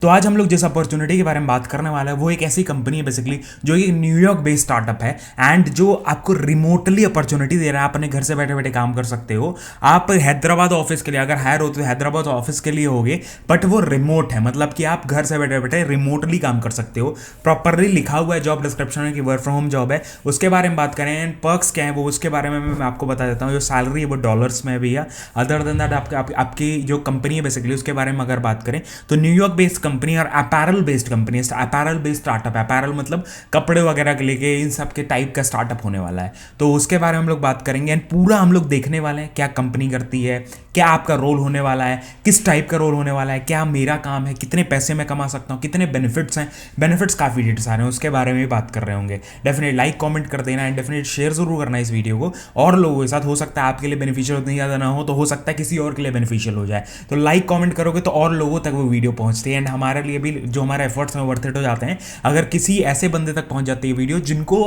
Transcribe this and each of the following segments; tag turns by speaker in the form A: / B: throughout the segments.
A: तो आज हम लोग जिस अपॉर्चुनिटी के बारे में बात करने वाला है वो एक ऐसी कंपनी है बेसिकली जो एक न्यूयॉर्क बेस्ड स्टार्टअप है एंड जो आपको रिमोटली अपॉर्चुनिटी दे रहा है। आप अपने घर से बैठे बैठे काम कर सकते हो। आप हैदराबाद ऑफिस के लिए अगर हायर हो तो हैदराबाद ऑफिस के लिए होगे, बट वो रिमोट है, मतलब कि आप घर से बैठे बैठे रिमोटली काम कर सकते हो। प्रॉपरली लिखा हुआ है जॉब डिस्क्रिप्शन में कि वर्क फ्रॉम होम जॉब है। उसके बारे में बात करें एंड पर्क्स क्या है वो उसके बारे में मैं आपको बता देता हूँ। जो सैलरी है वो डॉलर्स में है भैया। अदर देन दैट आपकी जो कंपनी है बेसिकली उसके बारे में अगर बात करें तो न्यूयॉर्क बेस्ड कंपनी और अपैरल बेस्ड कंपनी है। अपैरल बेस्ड स्टार्टअप, अपैरल मतलब कपड़े वगैरह के लेके इन सब के टाइप का स्टार्टअप होने वाला है। तो उसके बारे में हम लोग बात करेंगे एंड पूरा हम लोग देखने वाले हैं क्या कंपनी करती है, क्या आपका रोल होने वाला है, किस टाइप का रोल होने वाला है, क्या मेरा काम है, कितने पैसे मैं कमा सकता हूँ, कितने बेनिफिट्स हैं। बेनिफिट्स काफ़ी ढेर सारे हैं, उसके बारे में भी बात कर रहे होंगे। डेफिनेट लाइक कमेंट कर देना एंड डेफिनेट शेयर जरूर करना इस वीडियो को और लोगों के साथ। हो सकता है आपके लिए बेनिफिशियल उतनी ज़्यादा ना हो, तो हो सकता है किसी और के लिए बेनिफिशियल हो जाए। तो लाइक कमेंट करोगे तो और लोगों तक वो वीडियो पहुंचती है एंड हमारे लिए भी जो हमारे एफर्ट्स हैं वर्थ इट हो जाते हैं अगर किसी ऐसे बंदे तक पहुंच जाती है वीडियो जिनको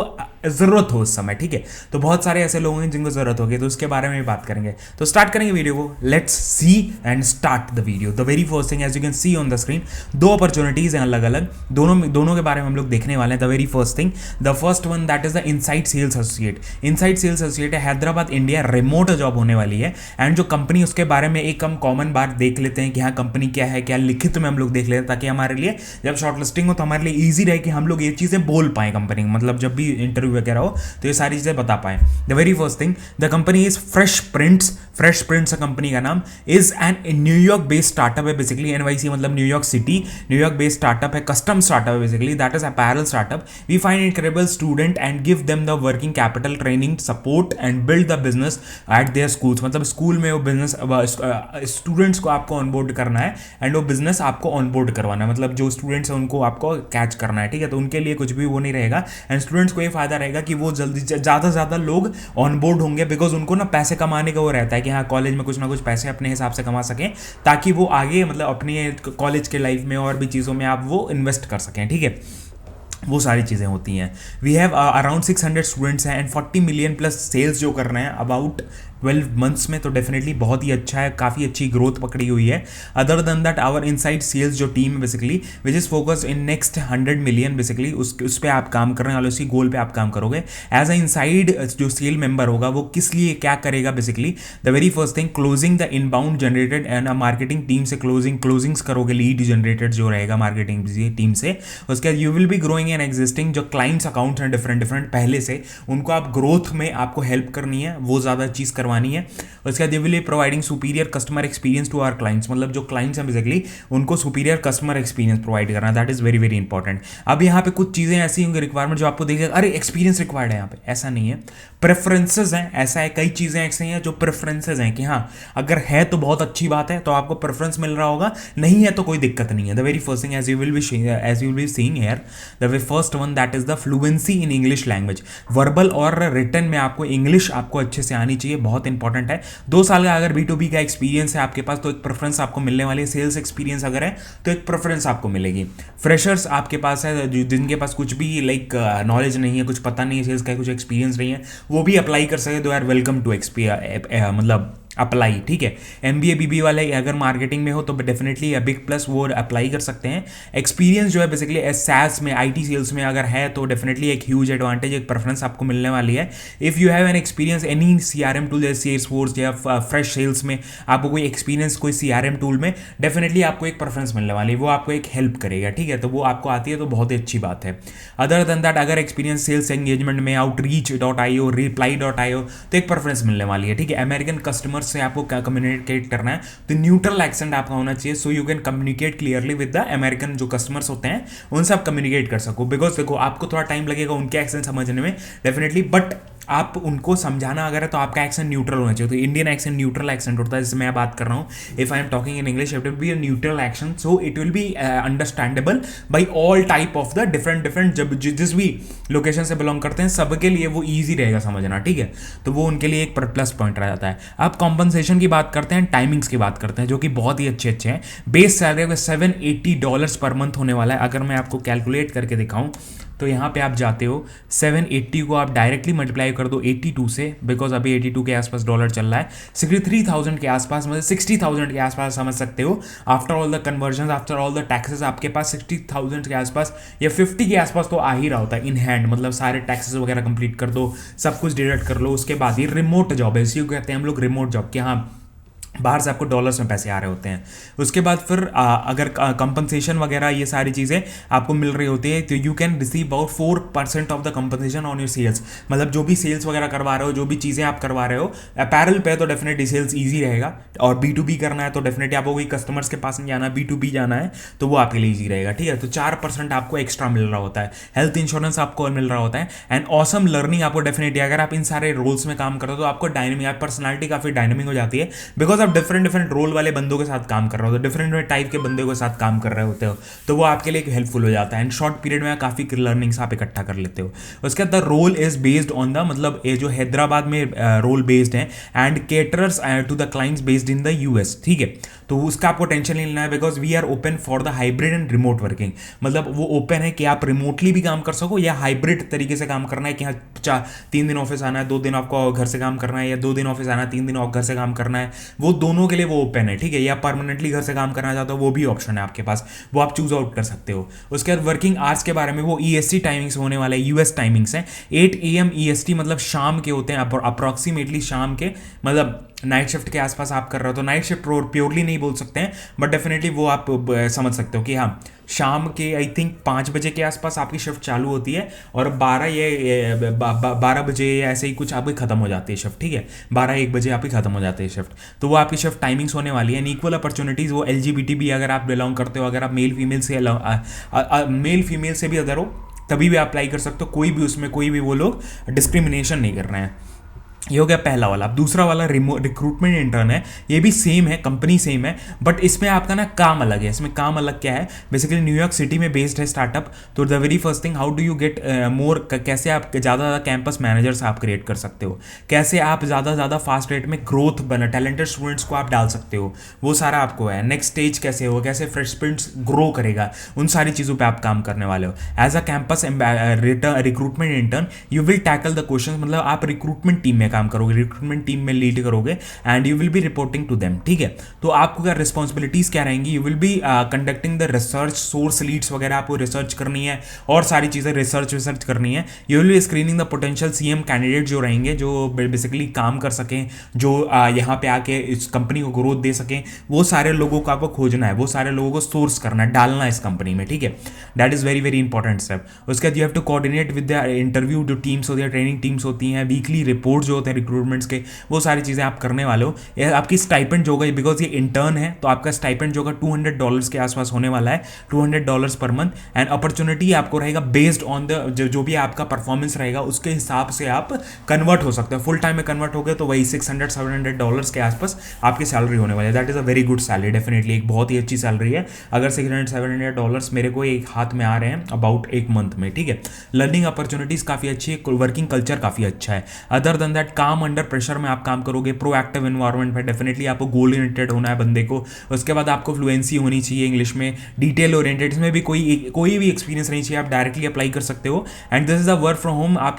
A: जरूरत हो उस समय। ठीक है, तो बहुत सारे ऐसे लोग हैं जिनको जरूरत होगी, तो उसके बारे में भी बात करेंगे। तो स्टार्ट करेंगे वीडियो को। Let's see and start the video. The very first thing as you can see on the screen, दो अपॉर्चुनिटीज हैं अलग अलग, दोनों के बारे में हम लोग देखने वाले हैं। The very first thing, the first one that is the inside sales associate. Inside sales associate है हैदराबाद इंडिया, रिमोट जॉब होने वाली है एंड जो कंपनी उसके बारे में एक हम कॉमन बात देख लेते हैं कि हाँ कंपनी क्या है, क्या लिखित में हम लोग देख लेते हैं ताकि हमारे लिए जब शॉर्ट लिस्टिंग हो तो हमारे लिए ईजी रहे कि हम लोग ये चीज़ें बोल पाएं कंपनी, मतलब जब भी इंटरव्यू वगैरह हो तो ये सारी चीज़ें बता पाएं। The very first thing, the company is Fresh Prints. Fresh Prints company का नाम is an New York based startup है बेसिकली। एनवाईसी मतलब New York city, New York based startup है, कस्टम स्टार्टअप है basically. That is apparel startup. We find incredible student and give them the working capital, training, support and build the business at their schools. मतलब school में वो business students को आपको onboard करना है and वो business आपको ऑनबोर्ड करवाना है, मतलब जो स्टूडेंट्स हैं उनको आपको कैच करना है। ठीक है, तो उनके लिए कुछ भी वो नहीं रहेगा एंड स्टूडेंट्स को ये फायदा रहेगा कि वो जल्दी ज़्यादा से ज़्यादा लोग ऑनबोर्ड होंगे, बिकॉज उनको ना पैसे कमाने का वो रहता है कि हाँ कॉलेज में कुछ ना कुछ पैसे अपने हिसाब से कमा सकें ताकि वो आगे मतलब अपनी कॉलेज के लाइफ में और भी चीज़ों में आप वो इन्वेस्ट कर सकें। ठीक है, वो सारी चीज़ें होती हैं। वी हैव अराउंड 600 स्टूडेंट्स हैं एंड 40 मिलियन प्लस सेल्स जो कर रहे हैं अबाउट 12 मंथ्स में, तो डेफिनेटली बहुत ही अच्छा है, काफ़ी अच्छी ग्रोथ पकड़ी हुई है। Other than that our inside sales जो टीम है basically which is focused in next 100 million basically, उस पर आप काम करने वाले, उसी गोल पे आप काम करोगे। एज अ इनसाइड जो सेल मेंबर होगा वो किस लिए क्या करेगा basically, the very first thing closing the inbound generated and marketing team से क्लोजिंग्स करोगे, लीड जनरेटेड जो रहेगा मार्केटिंग टीम से। उसके बाद you will B growing an existing जो क्लाइंट्स अकाउंट्स हैं डिफरेंट पहले से, उनको आप ग्रोथ में आपको हेल्प करनी है, वो ज़्यादा चीज़ करवानी है। उसके बाद they will be providing superior customer experience to our clients, मतलब जो क्लाइंट्स हैं बेसिकली उनको सुपीरियर कस्टमर एक्सपीरियंस प्रोवाइड करना, that is very very important. अब यहाँ पे कुछ चीज़ें ऐसी होंगी रिक्वायरमेंट जो आपको देखेगा अरे एक्सपीरियंस रिक्वायर्ड है, यहाँ पे ऐसा नहीं है, प्रेफरेंसेज हैं। ऐसा है कई चीज़ें ऐसी हैं जो प्रेफरेंसेज हैं कि हाँ अगर है तो बहुत अच्छी बात है, तो आपको प्रेफरेंस मिल रहा होगा, नहीं है तो कोई दिक्कत नहीं है। The very first thing as you will be seeing here, the way first one that is the fluency in English language. Verbal और रिटन में आपको इंग्लिश आपको अच्छे से आनी चाहिए, बहुत इंपॉर्टेंट है। 2 साल का अगर B2B का एक्सपीरियंस है आपके पास तो एक प्रेफरेंस आपको मिलने वाली है। सेल्स एक्सपीरियंस अगर है तो एक प्रेफरेंस आपको मिलेगी। फ्रेशर्स आपके पास है जिनके पास कुछ भी लाइक नॉलेज नहीं है, कुछ पता नहीं है सेल्स का, कुछ एक्सपीरियंस नहीं है, वो भी अप्लाई कर सकते, दो आर वेलकम टू मतलब अप्लाई। ठीक है, MBA BBA वाले अगर मार्केटिंग में हो तो डेफिनेटली बिग प्लस वो अप्लाई कर सकते हैं। एक्सपीरियंस जो है बेसिकली SaaS में IT सेल्स में अगर है तो डेफिनेटली एक ह्यूज एडवांटेज, एक प्रेफरेंस आपको मिलने वाली है। If you have an experience any CRM tool जैसे सेल्सफोर्स या फ्रेश सेल्स में आपको कोई एक्सपीरियंस कोई CRM टूल में, डेफिनेटली आपको एक प्रेफरेंस मिलने वाली है, वो आपको एक हेल्प करेगा। ठीक है, तो वो आपको आती है तो बहुत ही अच्छी बात है। अदर देन दैट अगर एक्सपीरियंस सेल्स एंगेजमेंट में outreach.io reply.io तो एक प्रेफरेंस मिलने वाली है। ठीक है, अमेरिकन कस्टमर से आपको कम्युनिकेट करना है तो न्यूट्रल एक्सेंट आपका होना चाहिए, so you can communicate clearly with the American जो कस्टमर्स होते हैं उनसे आप कम्युनिकेट कर सको। बिकॉज देखो आपको थोड़ा टाइम लगेगा उनके एक्सेंट समझने में डेफिनेटली, बट आप उनको समझाना अगर है तो आपका एक्सेंट न्यूट्रल होना चाहिए। तो इंडियन एक्सेंट न्यूट्रल एक्सेंट होता है, जैसे मैं बात कर रहा हूँ, if I am talking in English it will be a neutral accent, so it will be understandable by all type of the different जब जिस भी लोकेशन से बिलोंग करते हैं सबके लिए वो ईजी रहेगा समझना। ठीक है, तो वो उनके लिए एक प्लस पॉइंट रह जाता है। अब कॉम्पनसेशन की बात करते हैं, टाइमिंग्स की बात करते हैं जो कि बहुत ही अच्छे हैं। बेस सैलरी में $780 पर मंथ होने वाला है। अगर मैं आपको कैलकुलेट करके दिखाऊं तो यहाँ पे आप जाते हो 780 को आप डायरेक्टली मल्टीप्लाई कर दो 82 से, बिकॉज अभी 82 के आसपास डॉलर चल रहा है, 63,000 के आसपास, मतलब 60,000 के आसपास समझ सकते हो। After all the conversion, after all the taxes आपके पास 60,000 के आसपास या 50 के आसपास तो आ ही रहा होता है इन हैंड, मतलब सारे टैक्सेस वगैरह कंप्लीट कर दो, सब कुछ डिडक्ट कर लो, उसके बाद ही रिमोट जॉब है, इसी को कहते हैं हम लोग रिमोट जॉब, कि हाँ बाहर से आपको डॉलर्स में पैसे आ रहे होते हैं। उसके बाद फिर अगर कंपनसेशन वगैरह ये सारी चीज़ें आपको मिल रही होती है तो you can receive about 4% of the compensation on your sales, मतलब जो भी सेल्स वगैरह करवा रहे हो, जो भी चीज़ें आप करवा रहे हो, अपैरल पे तो डेफिनेटली सेल्स ईजी रहेगा, और B2B करना है तो डेफिनेटली आपको कोई कस्टमर्स के पास नहीं जाना, B2B जाना है तो वो आपके लिए ईजी रहेगा, ठीक है। तो 4% आपको एक्स्ट्रा मिल रहा होता है, हेल्थ इंश्योरेंस आपको मिल रहा होता है, एंड ऑसम लर्निंग आपको डेफिनेटली, अगर आप इन सारे रोल्स में काम करते हो तो आपको डायनेमिक, आप पर्सनैलिटी काफ़ी डायनेमिक हो जाती है, बिकॉज आप डिफरेंट डिफरेंट रोल वाले बंदों के साथ काम कर रहे हो, तो डिफरेंट टाइप के बंदों के साथ काम कर रहे होते हो, तो वो आपके लिए हेल्पफुल हो जाता है, एंड शॉर्ट पीरियड में काफ़ी लर्निंग्स आप इकट्ठा कर लेते हो। उसके बाद the role is based on the, मतलब ये जो हैदराबाद में रोल बेस्ड है, and caters to the clients based in the US, ठीक है। तो उसका आपको टेंशन नहीं लेना है, because we are open for the hybrid and remote working, मतलब वो ओपन है कि आप रिमोटली भी काम कर सको या हाइब्रिड तरीके से काम करना है, कि हाँ 3 दिन ऑफिस आना है, 2 दिन आपको घर से काम करना है, या 2 दिन ऑफिस आना है, 3 दिन घर से काम करना है, वो दोनों के लिए वो ओपन है, ठीक है। या परमानेंटली घर से काम करना चाहते हो वो भी ऑप्शन है आपके पास, वो आप चूज आउट कर सकते हो। उसके बाद वर्किंग आवर्स के बारे में, वो EST टाइमिंग्स होने वाले हैं, US टाइमिंग्स हैं, 8 AM EST, मतलब शाम के होते हैं, अप्रॉक्सीमेटली शाम के, मतलब नाइट शिफ्ट के आसपास आप कर रहे हो, तो नाइट शिफ्ट प्योरली नहीं बोल सकते हैं, बट डेफिनेटली वो आप समझ सकते हो कि हाँ शाम के आई थिंक 5 बजे के आसपास आपकी शिफ्ट चालू होती है, और 12 बजे ऐसे ही कुछ आपकी खत्म हो जाती है शिफ्ट, ठीक है, 12-1 बजे आपकी खत्म हो जाती है शिफ्ट, तो वो आपकी शिफ्ट टाइमिंग्स होने वाली है। इक्वल अपॉर्चुनिटीज़, वो LGBT भी अगर आप बिलोंग करते हो, अगर आप मेल फीमेल से भी अदर हो तभी भी आप अप्लाई कर सकते हो, कोई भी उसमें कोई भी वो लोग डिस्क्रिमिनेशन नहीं कर रहे हैं। ये हो गया पहला वाला। अब दूसरा वाला रिक्रूटमेंट इंटर्न है, ये भी सेम है, कंपनी सेम है, बट इसमें आपका ना काम अलग है। इसमें काम अलग क्या है, बेसिकली न्यूयॉर्क सिटी में बेस्ड है स्टार्टअप, तो the very first thing, how do you get more, कैसे आप ज़्यादा कैंपस मैनेजर्स आप क्रिएट कर सकते हो, कैसे आप ज़्यादा फास्ट रेट में ग्रोथ बना, टैलेंटेड स्टूडेंट्स को आप डाल सकते हो, वो सारा आपको है। नेक्स्ट स्टेज कैसे हो, कैसे फ्रेश स्टूडेंट्स ग्रो करेगा, उन सारी चीज़ों पर आप काम करने वाले हो। As a campus recruitment intern you will tackle the question, मतलब आप रिक्रूटमेंट टीम में काम करोगे, रिक्रूटमेंट टीम में लीड करोगे, and you will be reporting to them, ठीक है। तो आपको क्या रिस्पॉन्सिबिलिटीज क्या रहेंगी, you will be conducting the research, source leads वगैरह आपको रिसर्च करनी है, और सारी चीज़ें रिसर्च करनी है। You will B screening the potential CM candidate जो रहेंगे, जो बेसिकली काम कर सकें, जो यहाँ पे आके इस कंपनी को ग्रोथ दे सकें, वो सारे लोगों को आपको खोजना है, वो सारे लोगों को सोर्स करना है, डालना है इस कंपनी में, ठीक है। That is very very important step. उसके बाद you have to coordinate with the interview, जो टीम्स होती है, ट्रेनिंग टीम्स होती हैं, वीकली रिपोर्ट जो होते हैं रिक्रूटमेंट्स के, वो सारी चीज़ें आप करने वाले हो। आपकी स्टाइपेंड जो होगा, बिकॉज ये इंटर्न है तो आपका स्टाइपेंड जो होगा $200 के आसपास होने वाला है, $200 पर मंथ, एंड अपॉर्चुनिटी आपको रहेगा बेस्ड ऑन द जो भी आपका परफॉर्मेंस रहेगा उसके हिसाब से आप कन्वर्ट हो सकते हो। फुल टाइम में कन्वर्ट हो गए तो वही $600-700 के आसपास आपकी सैलरी होने वाली है। That is a very good salary, definitely एक बहुत ही अच्छी सैलरी है अगर $600-700 मेरे को एक हाथ में आ रहे हैं अबाउट एक मंथ में, ठीक है। लर्निंग अपॉर्चुनिटीज़ काफ़ी अच्छी है, वर्किंग कल्चर काफ़ी अच्छा है। अदर देन दैट, काम अंडर प्रेशर में आप काम करोगे, प्रोएक्टिव एनवायरनमेंट में, डेफिनेटली आपको गोल ओरिएंटेड होना है बंदे को। उसके बाद आपको फ्लुएंसी होनी चाहिए इंग्लिश में, डिटेल ओरिएंटेड, इसमें भी कोई भी एक्सपीरियंस नहीं चाहिए, आप डायरेक्टली अप्लाई कर सकते हो। And this is a work from home, आप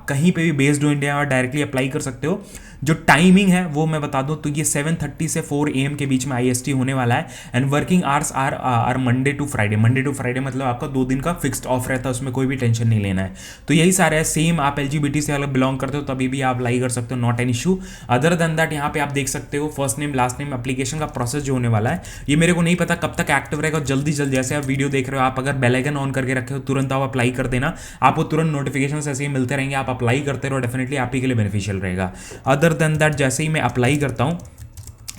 A: कहीं पे भी बेस्ड हो इंडिया और डायरेक्टली अप्लाई कर सकते हो। जो टाइमिंग है वो मैं बता दूं तो ये 7:30 से 4 AM के बीच में IST होने वाला है, and working hours are Monday to Friday मतलब आपका 2 दिन का फिक्स्ड ऑफ रहता है, उसमें कोई भी टेंशन नहीं लेना है। तो यही सारा है, सेम आप LGBT से अलग बिलोंग करते हो तभी भी आप अप्लाई कर सकते हो, not an issue. Other than that, यहाँ पे आप देख सकते हो first name last name application का प्रोसेस जो होने वाला है, ये मेरे को नहीं पता कब तक एक्टिव रहेगा। जल्दी जैसे आप वीडियो देख रहे हो, आप अगर बेल आइकन ऑन करके रखे हो तुरंत आप अप्लाई कर देना, आपको तुरंत नोटिफिकेशन ऐसे ही मिलते रहेंगे, आप अप्लाई करते रहो, डेफिनेटली आप ही के लिए बेनिफिशियल रहेगा। अदर देन दैट, जैसे ही मैं अप्लाई करता हूँ,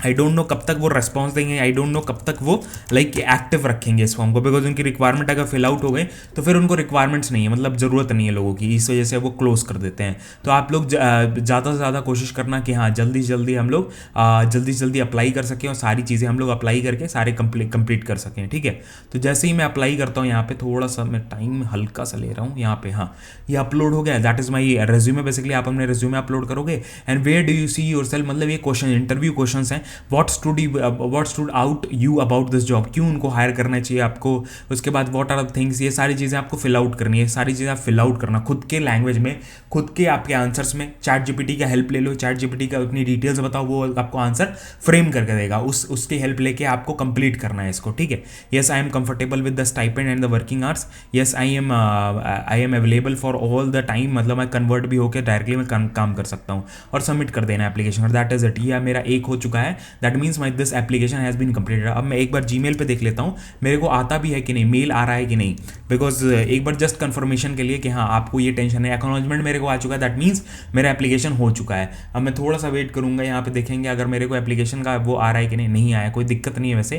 A: आई डोंट नो कब तक वो रेस्पॉन्स देंगे, आई डोंट नो कब तक वो एक्टिव रखेंगे इस फॉर्म को, बिकॉज उनकी रिक्वायरमेंट अगर फिल आउट हो गए तो फिर उनको रिक्वायरमेंट्स नहीं है, मतलब ज़रूरत नहीं है लोगों की, इस वजह से वो क्लोज कर देते हैं। तो आप लोग ज़्यादा से ज़्यादा कोशिश करना कि हाँ जल्दी से जल्दी हम लोग जल्दी अप्लाई कर सकें, और सारी चीज़ें हम लोग अप्लाई करके सारे कंप्लीट कर सकें, ठीक है। तो जैसे ही मैं अप्लाई करता हूँ, यहाँ पे थोड़ा सा मैं टाइम हल्का सा ले रहा हूँ, यहाँ पे हाँ ये अपलोड हो गया, that is my resume. Basically आप अपने रेज्यूमे अपलोड करोगे, and where do you see yourself, मतलब ये क्वेश्चन इंटरव्यू क्वेश्चन हैं, what stood out you about this job, क्यों उनको हायर करना चाहिए आपको। उसके बाद व्हाट आर द थिंग्स, ये सारी चीज़ें आपको फिल आउट करनी है, सारी चीज़ें आप फिल आउट करना खुद के लैंग्वेज में, खुद के आपके आंसर्स में। चैट जीपीटी का हेल्प ले लो, चैट जीपीटी का अपनी डिटेल्स बताओ, वो आपको आंसर फ्रेम करके देगा, उसकी हेल्प लेके आपको कंप्लीट करना है इसको, ठीक है। Yes I am comfortable with the stipend and the working hours, yes I am available for all the time, मतलब मैं कन्वर्ट भी होकर डायरेक्टली मैं काम कर सकता हूँ, और सबमिट कर देना एप्लीकेशन, और दैट इज इट। ये मेरा एक हो चुका है, that means my this application has been completed. अब मैं एक बार जीमेल पे देख लेता हूँ मेरे को आता भी है कि नहीं, मेल आ रहा है कि नहीं, बिकॉज एक बार जस्ट कंफर्मेशन के लिए कि हाँ आपको ये टेंशन है। एक्नॉलेजमेंट मेरे को आ चुका है, दैट मीन्स मेरा एप्लीकेशन हो चुका है। अब मैं थोड़ा सा वेट करूंगा, यहाँ पे देखेंगे अगर मेरे को एप्लीकेशन का वो आ रहा है कि नहीं, नहीं आया, कोई दिक्कत नहीं है वैसे।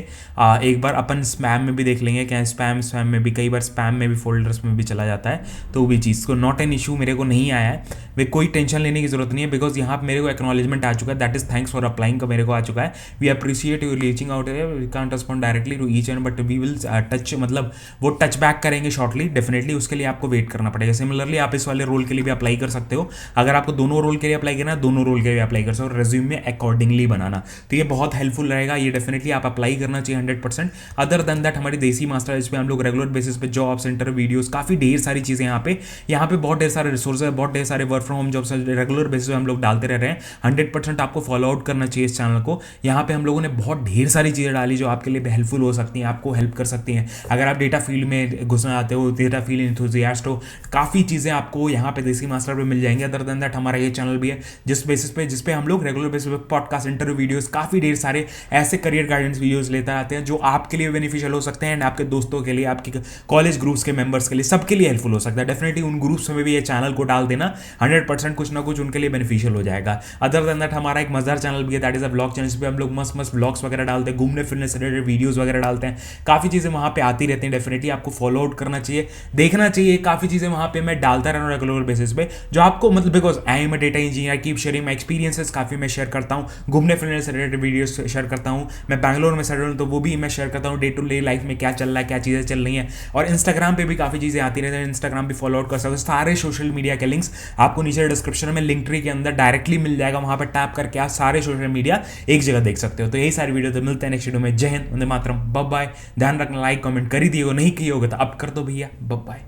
A: एक बार अपन स्पैम में भी देख लेंगे, क्या स्पैम में भी कई बार स्पैम में भी फोल्डर्स में भी चला जाता है, तो वो भी चीज़ को नॉट एन इशू, मेरे को नहीं आया है, वे कोई टेंशन लेने की जरूरत नहीं है, बिकॉज यहाँ पे मेरे को एक्नॉलेजमेंट आ चुका है, that is thanks for applying का मेरे को आ चुका है। We appreciate you reaching out, we can't respond directly to each and but we will touch, मतलब वो टच बैक करेंगे शॉर्टली, डेफिनेटली उसके लिए आपको वेट करना पड़ेगा। सिमिलरली आप इस वाले रोल के लिए भी अप्लाई कर सकते हो, अगर आपको दोनों रोल के लिए अप्लाई करना है, दोनों रोल के लिए अप्लाई कर सकते हो, रेज्यूम में अकॉर्डिंगली बनाना, तो ये बहुत हेल्पफुल रहेगा, ये डेफिनेटली आप अप्लाई करना चाहिए 100%। अदर देन दैट हमारी देसी मास्टर, इस पर हम लोग रेगुलर बेसिस पे जॉब सेंटर वीडियोस, काफ़ी ढेर सारी चीज़ें यहाँ पे बहुत ढेर सारे रिसोर्सेज, बहुत ढेर सारे work from home jobs regular basis पे हम लोग डालते रह रहे हैं। 100% आपको फॉलो आउट करना चाहिए इस चैनल को। यहाँ पे हम लोगों ने बहुत ढेर सारी चीज़ें डाली जो आपके लिए हेल्पफुल हो सकती हैं, आपको हेल्प कर सकती हैं। अगर आप डेटा फील्ड में घुसना चाहते हो, डेटा फील्ड इंथुजियास्ट हो, काफ़ी चीज़ें आपको यहाँ पे देसी मास्टर पे मिल जाएंगी। अदर देन दैट हमारा ये चैनल भी है जिस पे हम लोग रेगुलर बेसिस पे पॉडकास्ट, इंटरव्यू वीडियोस, काफ़ी ढेर सारे ऐसे करियर गाइडेंस वीडियोस लेते आते हैं जो आपके लिए बेनिफिशियल हो सकते हैं, एंड आपके दोस्तों के लिए, आपके कॉलेज ग्रुप्स के मेंबर्स के लिए, सबके लिए हेल्पफुल हो सकता है। डेफिनेटली उन ग्रुप्स में भी ये चैनल को डाल देना, 100% कुछ ना कुछ उनके लिए बेनिफिशियल हो जाएगा। अदर देन दैट हमारा एक मजेदार चैनल भी है, that is a blog channel, जिस पे हम लोग मस्त मस्त ब्लॉग्स वगैरह डालते हैं, घूमने फिरने से रिलेटेड वीडियोस वगैरह डालते हैं, काफ़ी चीज़ें वहाँ पे आती रहती हैं। डेफिनेटली आपको फॉलो आउट करना चाहिए, देखना चाहिए, काफ़ी चीज़ें वहाँ पे मैं डालता रहा हूँ रेगुलर बेसिस पे, जो आपको मतलब, because I am a data engineer, keep sharing my experiences, काफ़ी मैं शेयर करता हूँ, घूमने फिरने से रिलेटेड वीडियोस शेयर करता हूँ। मैं बैंगलोर में सेटल हूँ तो वो भी मैं शेयर करता हूँ, डे टू डे लाइफ में क्या चल रहा है, क्या चीज़ें चल रही हैं। और इंस्टाग्राम पे भी काफ़ी चीज़ें आती रहती हैं, इंस्टाग्राम भी फॉलो आउट कर सकते हो। सारे सोशल मीडिया के लिंक्स आपको नीचे डिस्क्रिप्शन में लिंक ट्री के अंदर डायरेक्टली मिल जाएगा, वहाँ पर टैप करके आप सारे सोशल मीडिया एक जगह देख सकते हो। तो यही सारी वीडियो, तो मिलते हैं नेक्स्ट वीडियो में। जय हिंद, वंदे मातरम, बाय बाय। ध्यान रखना, लाइक कमेंट कर ही दिए हो, नहीं किए होगे तो अब कर दो भैया, बाय बाय।